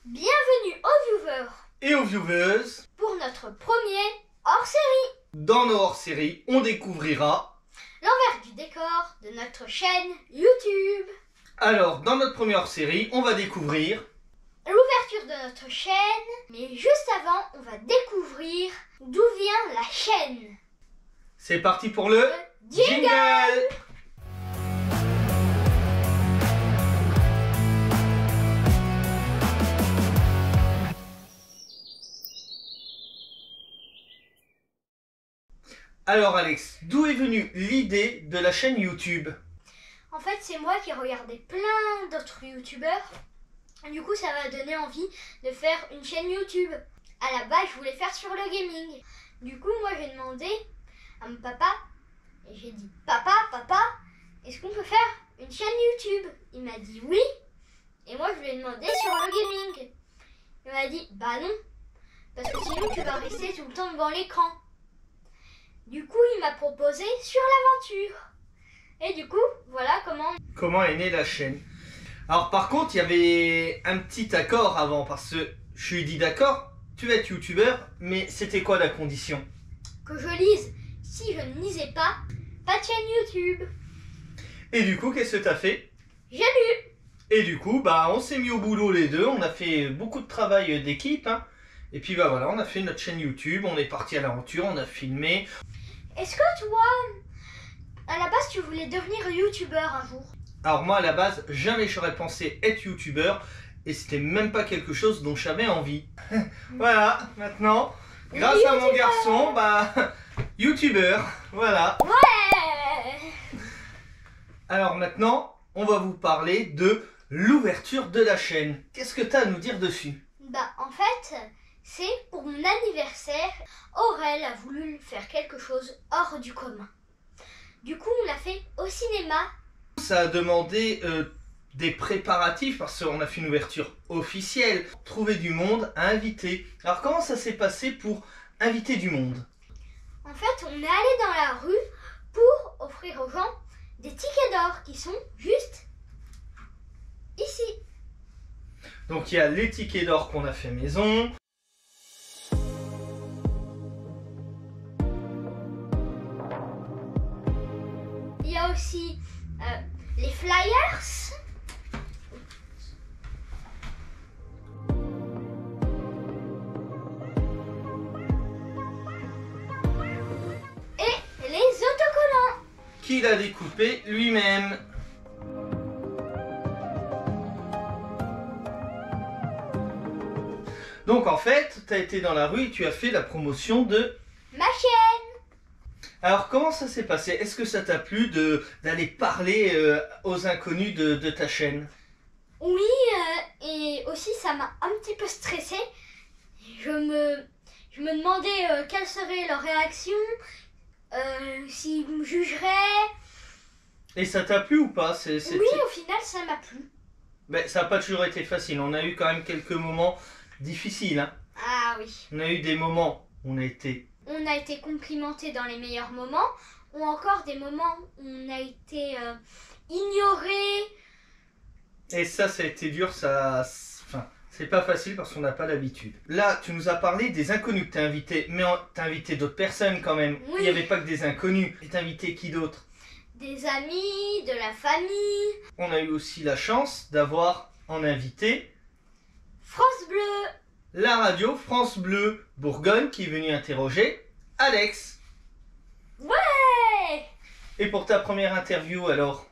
Bienvenue aux viewers et aux viewers pour notre premier hors-série. Dans nos hors-séries, on découvrira l'envers du décor de notre chaîne YouTube. Alors, dans notre première hors-série, on va découvrir l'ouverture de notre chaîne, mais juste avant, on va découvrir d'où vient la chaîne. C'est parti pour le jingle. Alors Alex, d'où est venue l'idée de la chaîne YouTube? En fait, c'est moi qui regardais plein d'autres youtubeurs. Du coup, ça m'a donné envie de faire une chaîne YouTube. À la base, je voulais faire sur le gaming. Du coup, moi, j'ai demandé à mon papa, et j'ai dit, papa, est-ce qu'on peut faire une chaîne YouTube? Il m'a dit oui. Et moi, je lui ai demandé sur le gaming. Il m'a dit, bah non, parce que sinon, tu vas rester tout le temps devant l'écran. Du coup, il m'a proposé sur l'aventure. Et du coup, voilà comment est née la chaîne. Alors par contre, il y avait un petit accord avant, parce que je lui ai dit d'accord, tu vas être youtubeur, mais c'était quoi la condition? Que je lise. Si je ne lisais pas de chaîne YouTube. Et du coup, qu'est-ce que t'as fait? J'ai lu. Et du coup, bah on s'est mis au boulot les deux, on a fait beaucoup de travail d'équipe, hein. Et puis bah voilà, on a fait notre chaîne YouTube, on est parti à l'aventure, on a filmé. Est-ce que toi, à la base, tu voulais devenir youtubeur un jour? Alors moi, à la base, jamais j'aurais pensé être youtubeur, et c'était même pas quelque chose dont j'avais envie. Voilà, maintenant, grâce à mon garçon, bah, youtubeur, voilà. Ouais. Alors maintenant, on va vous parler de l'ouverture de la chaîne. Qu'est-ce que tu as à nous dire dessus? Bah en fait, c'est pour mon anniversaire. Aurel a voulu faire quelque chose hors du commun. Du coup, on l'a fait au cinéma. Ça a demandé des préparatifs parce qu'on a fait une ouverture officielle. Trouver du monde à inviter. Alors comment ça s'est passé pour inviter du monde? En fait, on est allé dans la rue pour offrir aux gens des tickets d'or qui sont juste ici. Donc il y a les tickets d'or qu'on a fait maison. Il y a aussi les flyers. Et les autocollants. Qu'il a découpé lui-même. Donc en fait, tu as été dans la rue et tu as fait la promotion de ma chaîne. Alors comment ça s'est passé? Est-ce que ça t'a plu d'aller parler aux inconnus de ta chaîne? Oui, et aussi ça m'a un petit peu stressée. Je me demandais quelle serait leur réaction, s'ils me jugeraient. Et ça t'a plu ou pas? Oui, au final ça m'a plu. Ben, ça n'a pas toujours été facile, on a eu quand même quelques moments difficiles. Hein. Ah oui. On a eu des moments où on a été complimenté dans les meilleurs moments, ou encore des moments où on a été ignoré. Et ça a été dur, enfin, c'est pas facile parce qu'on n'a pas l'habitude. Là, tu nous as parlé des inconnus que t'as invités, mais t'as invité d'autres personnes quand même. Oui. Il n'y avait pas que des inconnus. Et t'as invité qui d'autre? Des amis, de la famille. On a eu aussi la chance d'avoir en invité France Bleu. La radio France Bleu Bourgogne qui est venue interroger Alex. Ouais. Et pour ta première interview alors?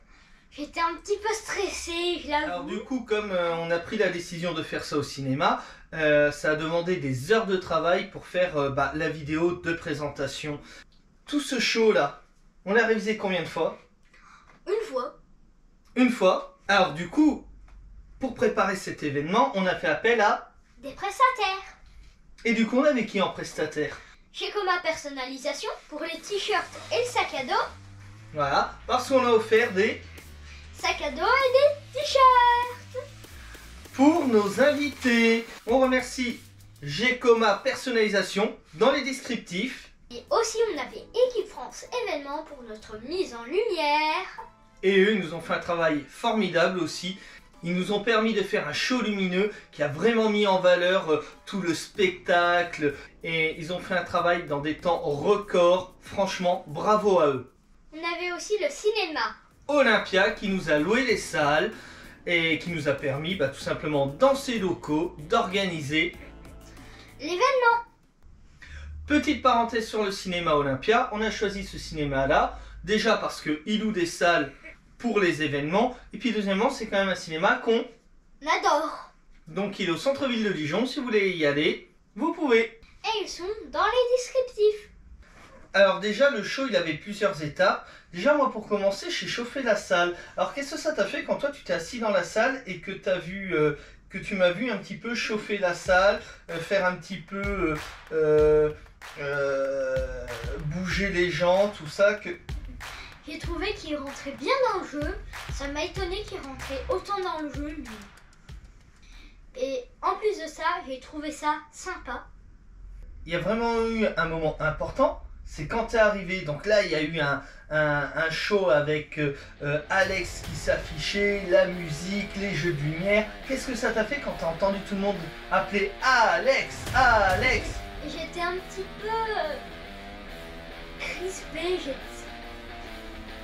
J'étais un petit peu stressée, je l'avoue. Alors du coup, comme on a pris la décision de faire ça au cinéma, ça a demandé des heures de travail pour faire la vidéo de présentation. Tout ce show là, on l'a révisé combien de fois? Une fois. Une fois. Alors du coup, pour préparer cet événement, on a fait appel à des prestataires. Et du coup, on avait qui en prestataire? Chez Coma Personnalisation pour les t-shirts et le sac à dos. Voilà, parce qu'on a offert des sacs à dos et des t-shirts pour nos invités. On remercie Coma Personnalisation dans les descriptifs. Et aussi, on avait Équipe France Événements pour notre mise en lumière. Et eux nous ont fait un travail formidable aussi. Ils nous ont permis de faire un show lumineux qui a vraiment mis en valeur tout le spectacle. Et ils ont fait un travail dans des temps records. Franchement, bravo à eux. On avait aussi le cinéma. Olympia qui nous a loué les salles et qui nous a permis tout simplement dans ces locaux d'organiser l'événement. Petite parenthèse sur le cinéma Olympia, on a choisi ce cinéma là déjà parce qu'il loue des salles pour les événements et puis deuxièmement c'est quand même un cinéma qu'on adore. Donc il est au centre-ville de Dijon, si vous voulez y aller, vous pouvez. Et ils sont dans les descriptifs. Alors déjà le show il avait plusieurs étapes. Déjà moi pour commencer j'ai chauffé la salle. Alors qu'est-ce que ça t'a fait quand toi tu t'es assis dans la salle et que tu m'as vu un petit peu chauffer la salle, faire un petit peu bouger les gens, tout ça que... J'ai trouvé qu'il rentrait bien dans le jeu. Ça m'a étonné qu'il rentrait autant dans le jeu lui. Et en plus de ça, j'ai trouvé ça sympa. Il y a vraiment eu un moment important. C'est quand tu es arrivé, donc là il y a eu un show avec Alex qui s'affichait, la musique, les jeux de lumière. Qu'est-ce que ça t'a fait quand tu as entendu tout le monde appeler Alex, Alex? J'étais un petit peu crispée, je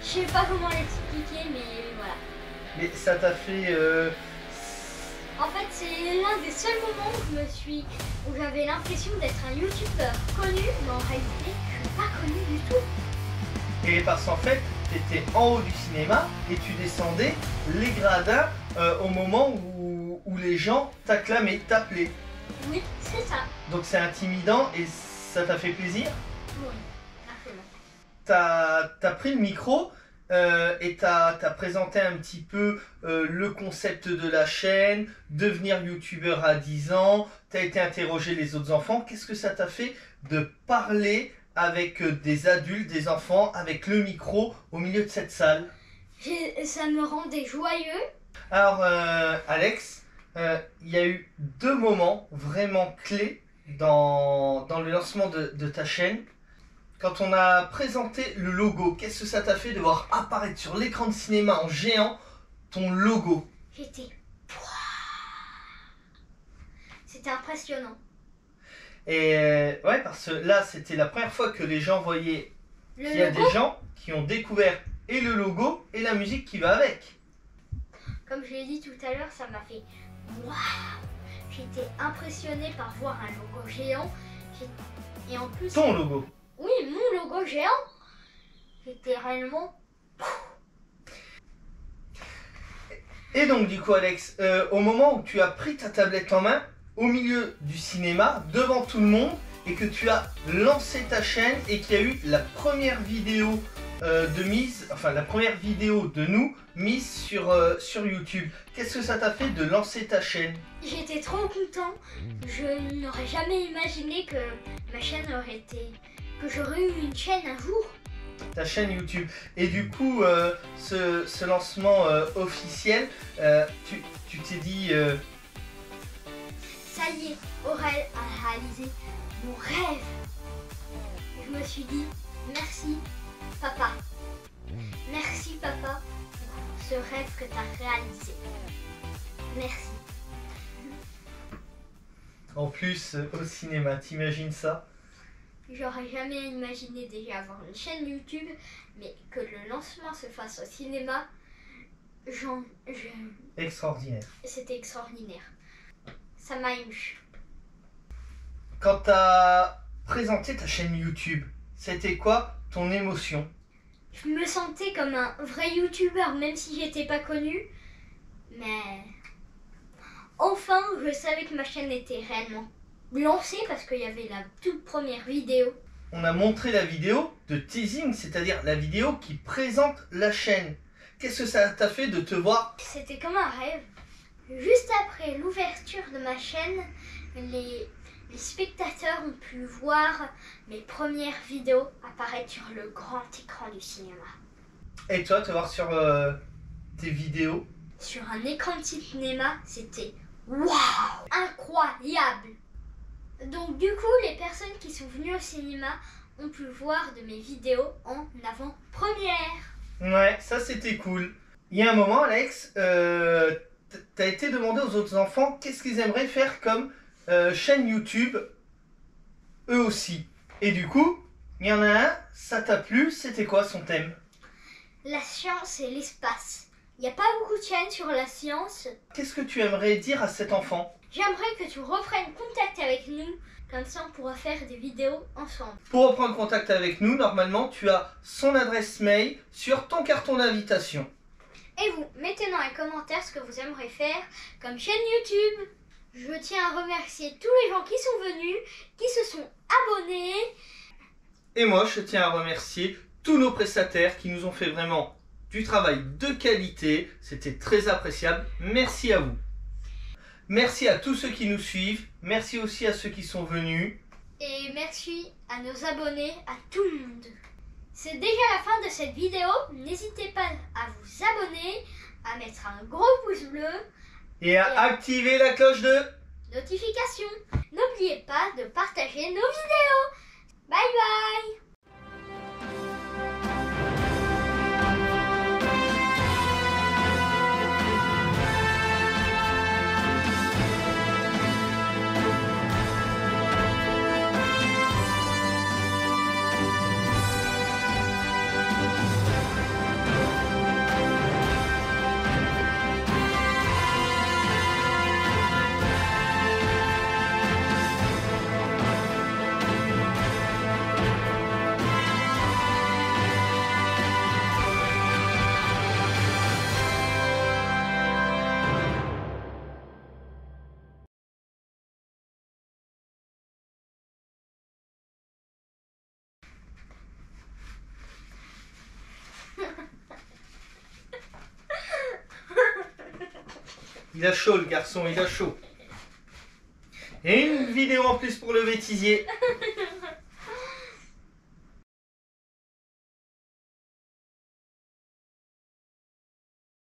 sais pas comment l'expliquer, mais voilà. Mais ça t'a fait... En fait, c'est l'un des seuls moments où j'avais l'impression d'être un youtubeur connu, mais en réalité, je suis pas connu du tout. Et parce qu'en fait, tu étais en haut du cinéma et tu descendais les gradins au moment où les gens t'acclamaient, t'appelaient. Oui, c'est ça. Donc c'est intimidant et ça t'a fait plaisir? Oui, absolument. T'as pris le micro et t'as présenté un petit peu le concept de la chaîne, devenir youtubeur à 10 ans, t'as été interroger les autres enfants. Qu'est-ce que ça t'a fait de parler avec des adultes, des enfants, avec le micro au milieu de cette salle? Ça me rendait joyeux. Alors Alex, il y a eu 2 moments vraiment clés dans le lancement de ta chaîne. Quand on a présenté le logo, qu'est-ce que ça t'a fait de voir apparaître sur l'écran de cinéma en géant ton logo? J'étais... C'était impressionnant. Et ouais, parce que là, c'était la première fois que les gens voyaient qu'il y a des gens qui ont découvert et le logo et la musique qui va avec. Comme je l'ai dit tout à l'heure, ça m'a fait waouh. J'étais impressionnée par voir un logo géant. Et en plus... Ton logo? Oui, mon logo géant. J'étais réellement... Et donc du coup Alex, au moment où tu as pris ta tablette en main, au milieu du cinéma, devant tout le monde, et que tu as lancé ta chaîne et qu'il y a eu la première vidéo la première vidéo de nous mise sur YouTube. Qu'est-ce que ça t'a fait de lancer ta chaîne? J'étais trop content. Je n'aurais jamais imaginé que ma chaîne que j'aurais eu une chaîne un jour. Ta chaîne YouTube. Et du coup, ce lancement officiel, tu t'es dit... Ça y est, Aurel a réalisé mon rêve. Je me suis dit, merci papa. Merci papa pour ce rêve que tu as réalisé. Merci. En plus, au cinéma, t'imagines ça? J'aurais jamais imaginé déjà avoir une chaîne YouTube, mais que le lancement se fasse au cinéma, Extraordinaire. C'était extraordinaire. Ça m'a ému. Quand tu as présenté ta chaîne YouTube, c'était quoi ton émotion? Je me sentais comme un vrai youtubeur, même si j'étais pas connu. Mais enfin, je savais que ma chaîne était réellement lancée parce qu'il y avait la toute première vidéo. On a montré la vidéo de teasing, c'est-à-dire la vidéo qui présente la chaîne. Qu'est-ce que ça t'a fait de te voir? C'était comme un rêve. Juste après l'ouverture de ma chaîne, les spectateurs ont pu voir mes premières vidéos apparaître sur le grand écran du cinéma. Et toi, te voir sur tes vidéos? Sur un écran de cinéma, c'était waouh, incroyable. Donc du coup, les personnes qui sont venues au cinéma ont pu voir de mes vidéos en avant-première. Ouais, ça c'était cool. Il y a un moment, Alex, t'as été demandé aux autres enfants qu'est-ce qu'ils aimeraient faire comme chaîne YouTube, eux aussi. Et du coup, il y en a un, ça t'a plu, c'était quoi son thème? La science et l'espace. Il n'y a pas beaucoup de chaînes sur la science. Qu'est-ce que tu aimerais dire à cet enfant? J'aimerais que tu reprennes contact avec nous, comme ça on pourra faire des vidéos ensemble. Pour reprendre contact avec nous, normalement, tu as son adresse mail sur ton carton d'invitation. Et vous, mettez dans les commentaires ce que vous aimeriez faire comme chaîne YouTube. Je tiens à remercier tous les gens qui sont venus, qui se sont abonnés. Et moi, je tiens à remercier tous nos prestataires qui nous ont fait vraiment du travail de qualité. C'était très appréciable. Merci à vous. Merci à tous ceux qui nous suivent. Merci aussi à ceux qui sont venus. Et merci à nos abonnés, à tout le monde. C'est déjà la fin de cette vidéo. N'hésitez pas à vous abonner, à mettre un gros pouce bleu Et à activer la cloche de notification. N'oubliez pas de partager nos vidéos. Bye bye. Il a chaud le garçon, il a chaud. Et une vidéo en plus pour le bêtisier.